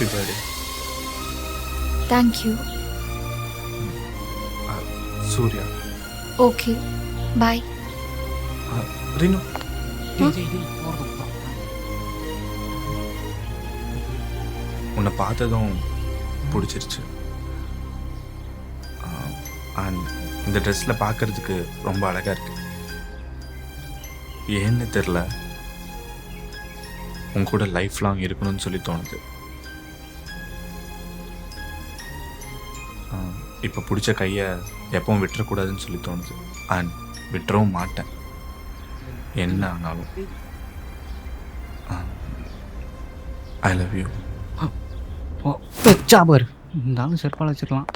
Happy birthday. Thank you. Surya. Okay bye. Reenu, உன்னை பார்த்ததும் பிடிச்சிருச்சு. அண்ட் இந்த ட்ரெஸ்ஸில் பார்க்கறதுக்கு ரொம்ப அழகாக இருக்கு. ஏன்னு தெரில, உன் கூட லைஃப் லாங் இருக்கணும்னு சொல்லி தோணுது. இப்போ பிடிச்ச கையை எப்பவும் விட்டுறக்கூடாதுன்னு சொல்லி தோணுது. அண்ட் விட்டுறவும் மாட்டேன் என்ன ஆனாலும். I love you. வச்சா பாரு, இருந்தாலும் செருப்பால் வச்சிருக்கலாம்.